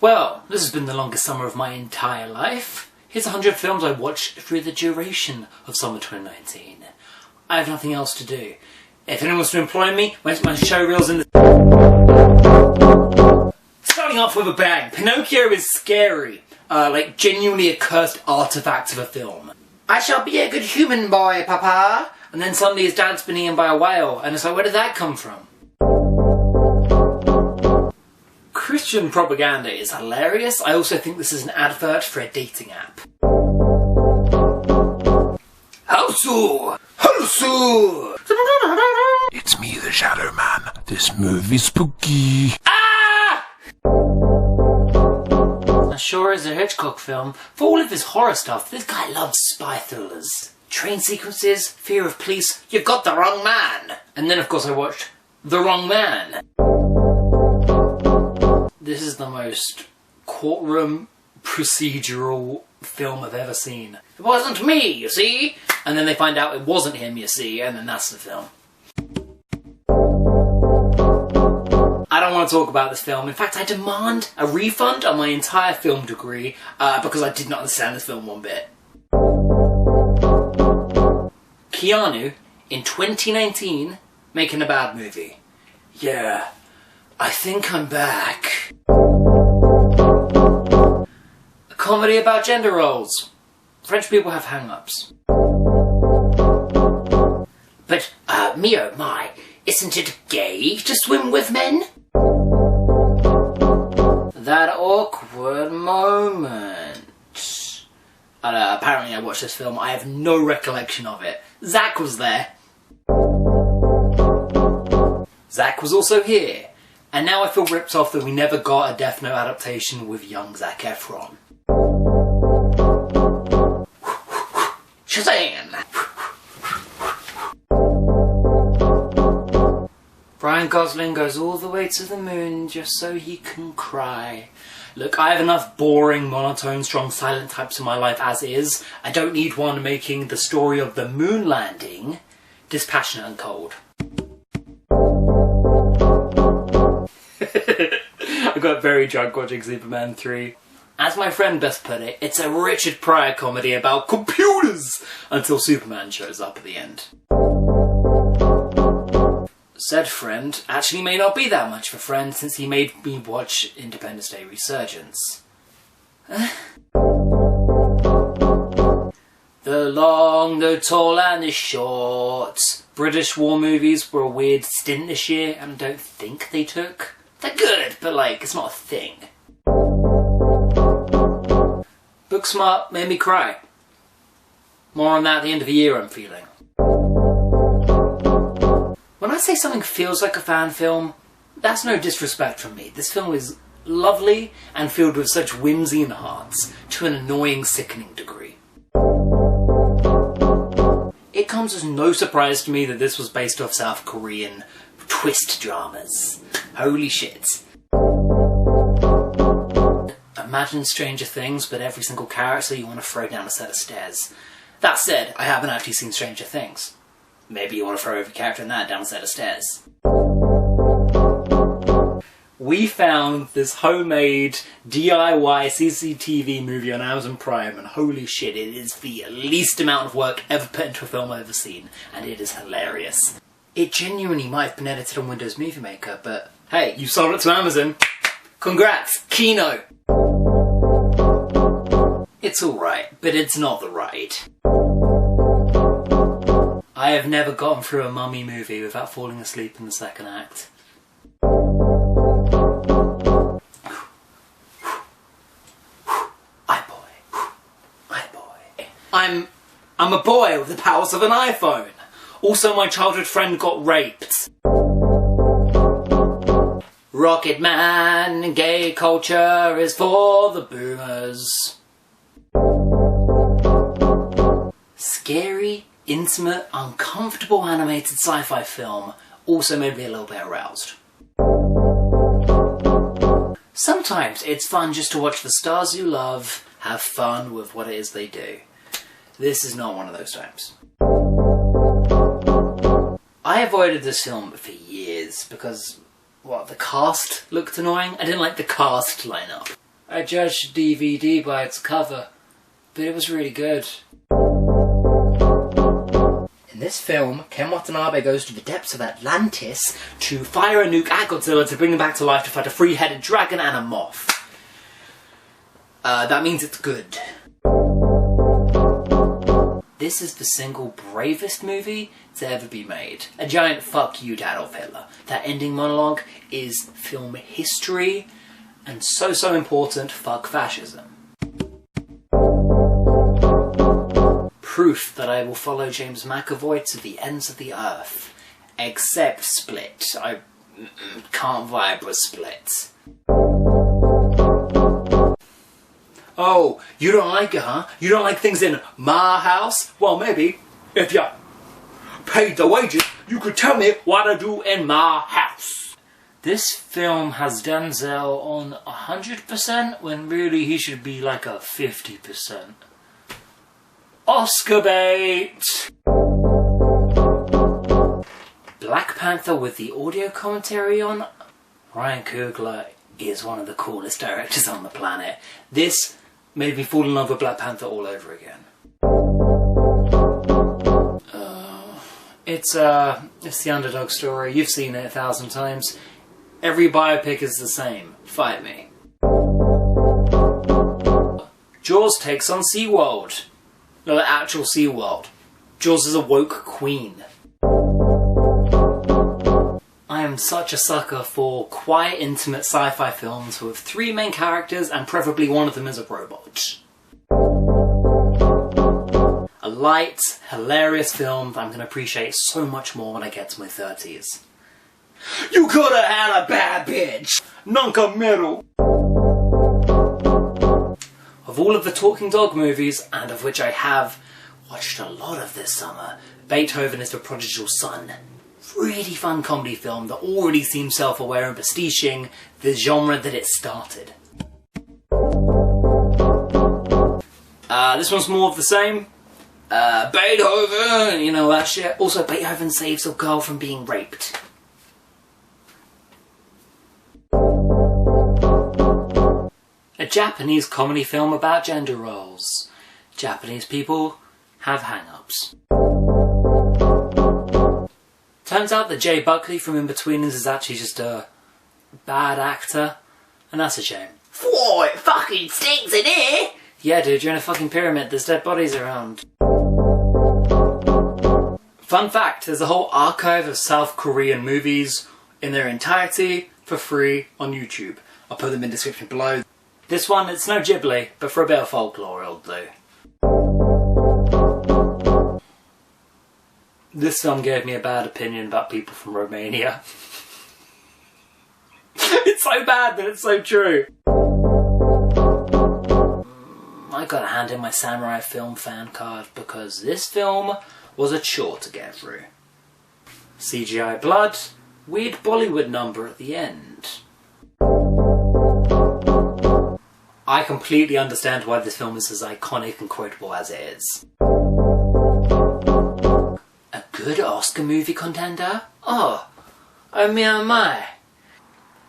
Well, this has been the longest summer of my entire life. Here's 100 films I watched through the duration of summer 2019. I have nothing else to do. If anyone wants to employ me, where's my showreels in the... Starting off with a bang, Pinocchio is scary. Like genuinely a cursed artifact of a film. I shall be a good human boy, Papa. And then suddenly his dad's been eaten by a whale, and it's like, where did that come from? Christian propaganda is hilarious. I also think this is an advert for a dating app. Howso! Howso! It's me, the Shadow Man. This movie's spooky. Ah! That sure is a Hitchcock film. For all of his horror stuff, this guy loves spy thrillers. Train sequences, fear of police, you've got the wrong man! And then of course I watched The Wrong Man. This is the most courtroom procedural film I've ever seen. It wasn't me, you see? And then they find out it wasn't him, you see, and then that's the film. I don't want to talk about this film. In fact, I demand a refund on my entire film degree because I did not understand this film one bit. Keanu, in 2019, making a bad movie. Yeah, I think I'm back. A comedy about gender roles. French people have hang-ups. But, me oh my, isn't it gay to swim with men? That awkward moment. Apparently I watched this film, I have no recollection of it. Zach was there. Zach was also here. And now I feel ripped off that we never got a Death Note adaptation with young Zac Efron. Shazam! Ryan Gosling goes all the way to the moon just so he can cry. Look, I have enough boring, monotone, strong, silent types in my life as is. I don't need one making the story of the moon landing dispassionate and cold. I got very drunk watching Superman 3. As my friend best put it, it's a Richard Pryor comedy about computers until Superman shows up at the end. Said friend actually may not be that much of a friend since he made me watch Independence Day Resurgence. The long, the tall and the short. British war movies were a weird stint this year and I don't think they took. They're good, but like, it's not a thing. Booksmart made me cry. More on that at the end of the year, I'm feeling. When I say something feels like a fan film, that's no disrespect from me. This film is lovely and filled with such whimsy and hearts, to an annoying, sickening degree. It comes as no surprise to me that this was based off South Korean twist dramas. Holy shit. Imagine Stranger Things, but every single character you want to throw down a set of stairs. That said, I haven't actually seen Stranger Things. Maybe you want to throw every character in that down a set of stairs. We found this homemade DIY CCTV movie on Amazon Prime and holy shit, it is the least amount of work ever put into a film I've ever seen, and it is hilarious. It genuinely might have been edited on Windows Movie Maker, but hey, you sold it to Amazon. Congrats, Kino! It's alright, but it's not the ride. I have never gotten through a mummy movie without falling asleep in the second act. I'm a boy with the powers of an iPhone. Also, my childhood friend got raped. Rocket Man, gay culture is for the boomers. Scary, intimate, uncomfortable animated sci-fi film also made me a little bit aroused. Sometimes it's fun just to watch the stars you love have fun with what it is they do. This is not one of those times. I avoided this film for years because, well, the cast looked annoying. I didn't like the cast lineup. I judged DVD by its cover, but it was really good. In this film, Ken Watanabe goes to the depths of Atlantis to fire a nuke at Godzilla to bring him back to life to fight a three-headed dragon and a moth. That means it's good. This is the single bravest movie to ever be made. A giant fuck you to Adolf Hitler. That ending monologue is film history, and so important, fuck fascism. Proof that I will follow James McAvoy to the ends of the earth. Except Split. I can't vibe with Split. Oh, you don't like it, huh? You don't like things in my house? Well, maybe, if you paid the wages, you could tell me what to do in my house. This film has Denzel on 100% when really he should be like a 50%. Oscar bait! Black Panther with the audio commentary on. Ryan Coogler is one of the coolest directors on the planet. This made me fall in love with Black Panther all over again. It's the underdog story. You've seen it 1,000 times. Every biopic is the same. Fight me. Jaws takes on SeaWorld. No, the actual SeaWorld. Jaws is a woke queen. I am such a sucker for quiet, intimate sci-fi films with 3 main characters and preferably one of them is a robot. A light, hilarious film that I'm going to appreciate so much more when I get to my 30s. You could have had a bad bitch! Non-committal! Of all of the Talking Dog movies, and of which I have watched a lot of this summer, Beethoven is the prodigal son. Really fun comedy film that already seems self-aware and pastiching the genre that it started. This one's more of the same. Beethoven, you know that shit. Also, Beethoven saves a girl from being raped. A Japanese comedy film about gender roles. Japanese people have hang-ups. Turns out that Jay Buckley from In-Betweeners is actually just a bad actor, and that's a shame. Whoa, it fucking stinks in here! Yeah dude, you're in a fucking pyramid, there's dead bodies around. Fun fact, there's a whole archive of South Korean movies in their entirety for free on YouTube. I'll put them in the description below. This one, it's no Ghibli, but for a bit of folklore it'll do. This film gave me a bad opinion about people from Romania. It's so bad that it's so true. I gotta hand in my Samurai Film fan card because this film was a chore to get through. CGI blood, weird Bollywood number at the end. I completely understand why this film is as iconic and quotable as it is. A good Oscar movie contender? Oh my.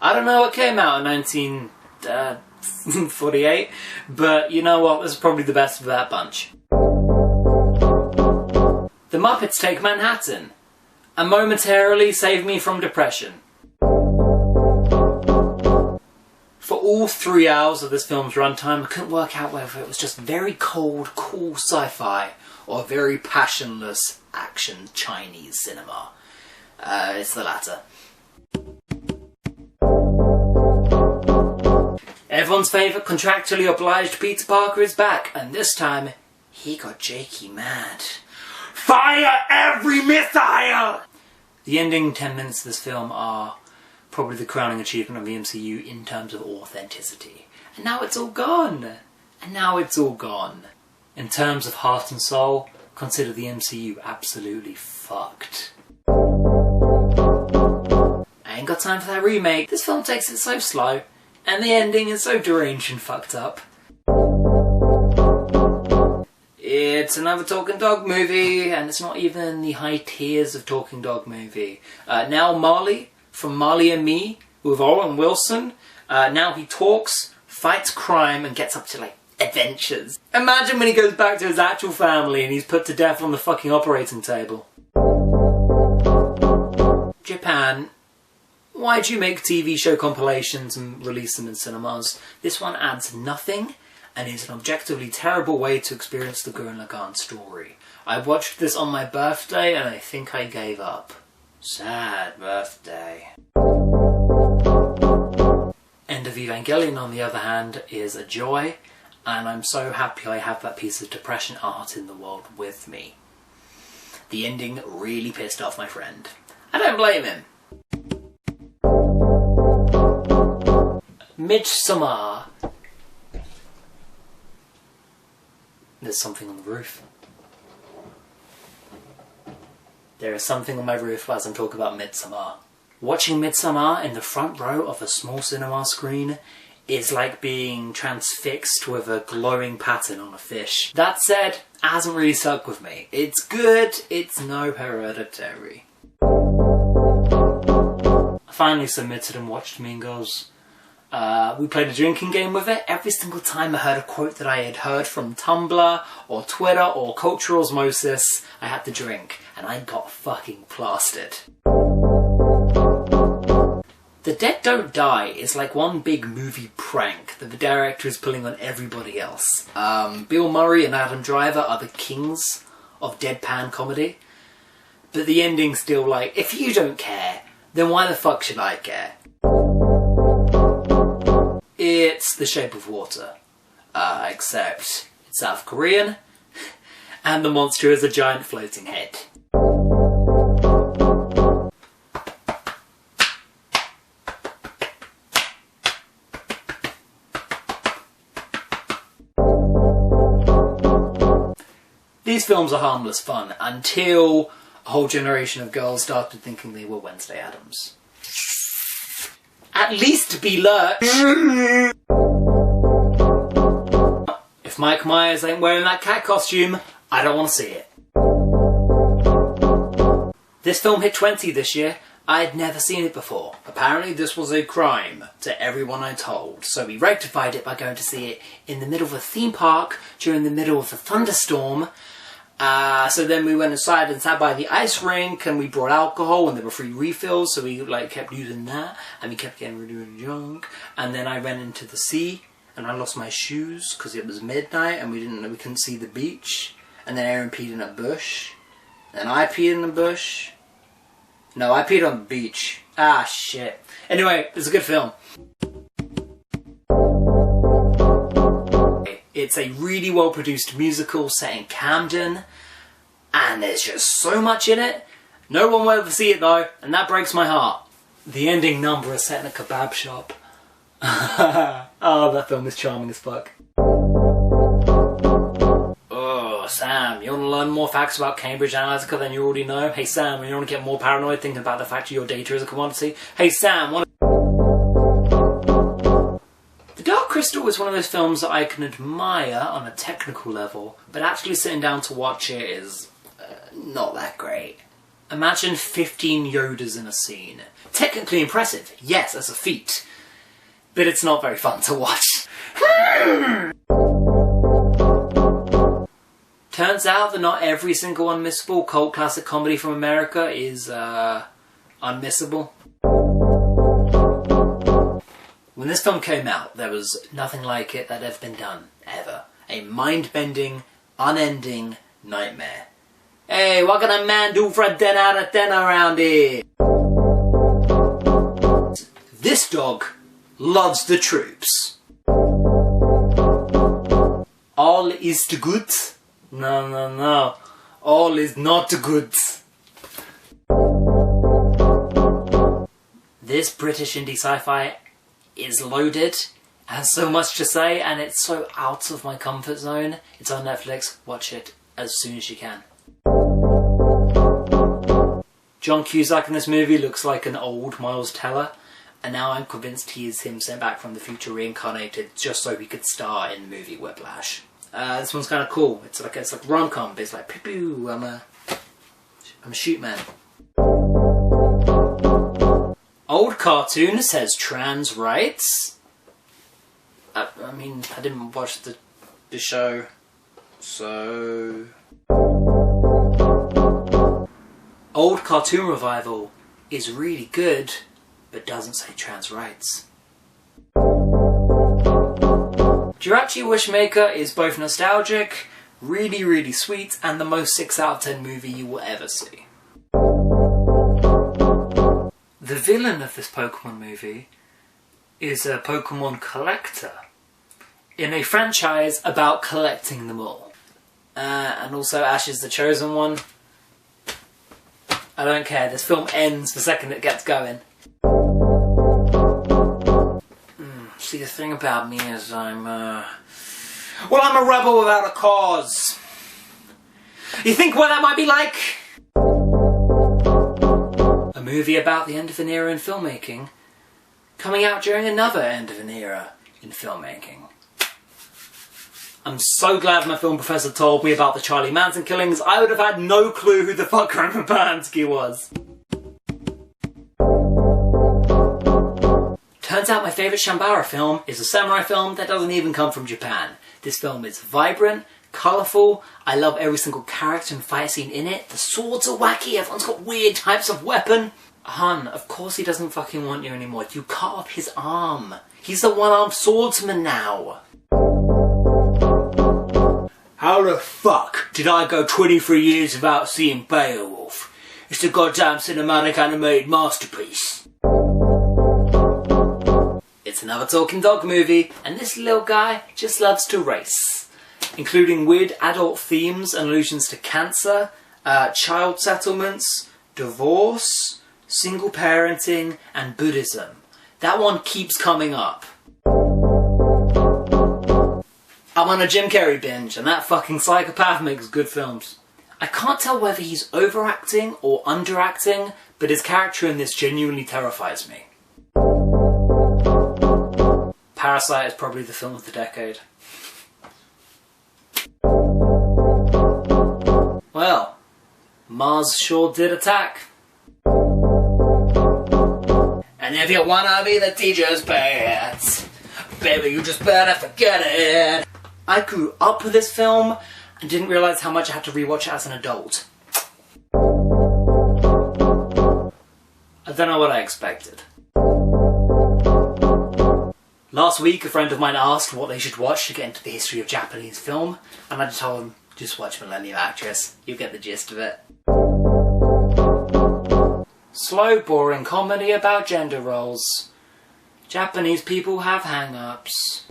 I don't know what came out in 1948, but you know what, this is probably the best of that bunch. The Muppets Take Manhattan, and momentarily save me from depression. For all 3 hours of this film's runtime, I couldn't work out whether it was just very cold, cool sci-fi or very passionless action Chinese cinema. It's the latter. Everyone's favourite contractually obliged Peter Parker is back, and this time he got Jakey mad. Fire every missile! The ending 10 minutes of this film are probably the crowning achievement of the MCU in terms of authenticity. And now it's all gone! And now it's all gone. In terms of heart and soul, consider the MCU absolutely fucked. I ain't got time for that remake. This film takes it so slow, and the ending is so deranged and fucked up. It's another Talking Dog movie, and it's not even in the high tiers of Talking Dog movie. Now Marley, from Marley and Me, with Owen Wilson. Now he talks fights crime and gets up to, like, adventures. Imagine when he goes back to his actual family and he's put to death on the fucking operating table. Japan, why'd you make TV show compilations and release them in cinemas? This one adds nothing and is an objectively terrible way to experience the Gurren Lagann story. I watched this on my birthday and I think I gave up. Sad birthday. End of Evangelion, on the other hand, is a joy, and I'm so happy I have that piece of depression art in the world with me. The ending really pissed off my friend. I don't blame him. Midsommar. There's something on the roof. There is something on my roof as I'm talking about Midsommar. Watching Midsommar in the front row of a small cinema screen is like being transfixed with a glowing pattern on a fish. That said, it hasn't really stuck with me. It's good, it's no Hereditary. I finally submitted and watched Mean Girls. We played a drinking game with it. Every single time I heard a quote that I had heard from Tumblr or Twitter or cultural osmosis, I had to drink, and I got fucking plastered. The Dead Don't Die is like one big movie prank that the director is pulling on everybody else. Bill Murray and Adam Driver are the kings of deadpan comedy, but the ending's still like, if you don't care, then why the fuck should I care? It's The Shape of Water, except it's South Korean, and the monster is a giant floating head. These films are harmless fun until a whole generation of girls started thinking they were Wednesday Addams. At least be lurch. If Mike Myers ain't wearing that cat costume, I don't want to see it. This film hit 20 this year. I had never seen it before. Apparently this was a crime to everyone I told, so we rectified it by going to see it in the middle of a theme park during the middle of a thunderstorm. So then we went inside and sat by the ice rink, and we brought alcohol and there were free refills, so we like kept using that and we kept getting really, really drunk. And then I went into the sea and I lost my shoes because it was midnight and we couldn't see the beach. And then Aaron peed in a bush. And I peed in a bush. No, I peed on the beach. Ah, shit. Anyway, it's a good film. It's a really well-produced musical set in Camden, and there's just so much in it. No one will ever see it though, and that breaks my heart. The ending number is set in a kebab shop. Oh, that film is charming as fuck. Oh, Sam, you want to learn more facts about Cambridge Analytica than you already know? Hey Sam, you want to get more paranoid thinking about the fact that your data is a commodity? Hey Sam, The Dark Crystal is one of those films that I can admire on a technical level, but actually sitting down to watch it is not that great. Imagine 15 Yodas in a scene. Technically impressive, yes, as a feat, but it's not very fun to watch. Turns out that not every single unmissable cult classic comedy from America is unmissable. When this film came out, there was nothing like it that had ever been done, ever. A mind-bending, unending nightmare. Hey, what can a man do for a 10 out of 10 around here? This dog loves the troops. All is good? No. All is not good. This British indie sci-fi is loaded, has so much to say, and it's so out of my comfort zone. It's on Netflix. Watch it as soon as you can. John Cusack in this movie looks like an old Miles Teller, and now I'm convinced he is him sent back from the future reincarnated just so he could star in the movie Whiplash. This one's kind of cool. It's like rom-com, but it's like pew pew. I'm a shoot man. Old cartoon says trans rights. I mean, I didn't watch the show, so... Old Cartoon Revival is really good, but doesn't say trans rights. Jirachi Wishmaker is both nostalgic, really, really sweet, and the most 6 out of 10 movie you will ever see. The villain of this Pokemon movie is a Pokemon collector in a franchise about collecting them all. And also Ash is the chosen one. I don't care, this film ends the second it gets going. See, the thing about me is I'm a rebel without a cause. You think what that might be like? A movie about the end of an era in filmmaking, coming out during another end of an era in filmmaking. I'm so glad my film professor told me about the Charlie Manson killings. I would have had no clue who the fuck Roman Polanski was. Turns out my favourite Shambara film is a samurai film that doesn't even come from Japan. This film is vibrant, colourful, I love every single character and fight scene in it, the swords are wacky, everyone's got weird types of weapon. Hun, of course he doesn't fucking want you anymore. You cut off his arm. He's the one-armed swordsman now. How the fuck did I go 23 years without seeing Beowulf? It's a goddamn cinematic animated masterpiece. It's another talking dog movie, and this little guy just loves to race. Including weird adult themes and allusions to cancer, child settlements, divorce, single parenting, and Buddhism. That one keeps coming up. I'm on a Jim Carrey binge, and that fucking psychopath makes good films. I can't tell whether he's overacting or underacting, but his character in this genuinely terrifies me. Parasite is probably the film of the decade. Well, Mars sure did attack. And if you wanna be the teacher's pet, baby, you just better forget it. I grew up with this film and didn't realise how much I had to rewatch it as an adult. I don't know what I expected. Last week, a friend of mine asked what they should watch to get into the history of Japanese film, and I just told them, just watch Millennium Actress. You get the gist of it. Slow, boring comedy about gender roles. Japanese people have hang-ups.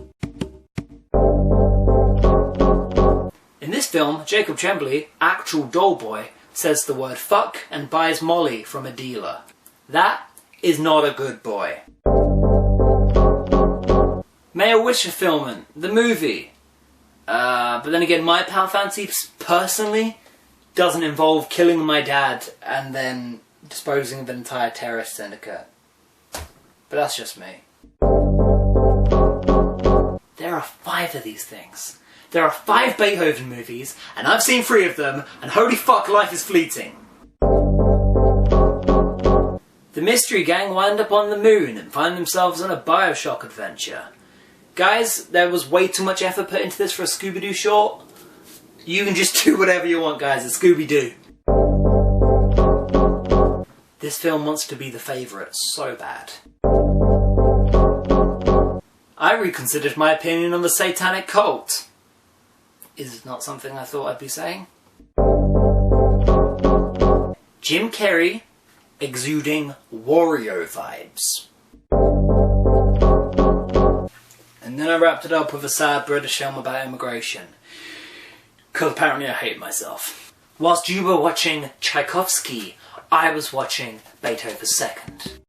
In this film, Jacob Tremblay, actual doll boy, says the word fuck and buys Molly from a dealer. That is not a good boy. May I Wish Fulfillment, the movie. But then again, my Pal Fancy personally doesn't involve killing my dad and then disposing of an entire terrorist syndicate. But that's just me. There are 5 of these things. There are 5 Beethoven movies, and I've seen 3 of them, and holy fuck, life is fleeting. The Mystery Gang wind up on the moon and find themselves on a Bioshock adventure. Guys, there was way too much effort put into this for a Scooby-Doo short. You can just do whatever you want, guys, it's Scooby-Doo. This film wants to be the favourite so bad. I reconsidered my opinion on the Satanic Cult. Is not something I thought I'd be saying. Jim Carrey exuding Wario vibes. And then I wrapped it up with a sad British film about immigration. Because apparently I hate myself. Whilst you were watching Tchaikovsky, I was watching Beethoven's Second.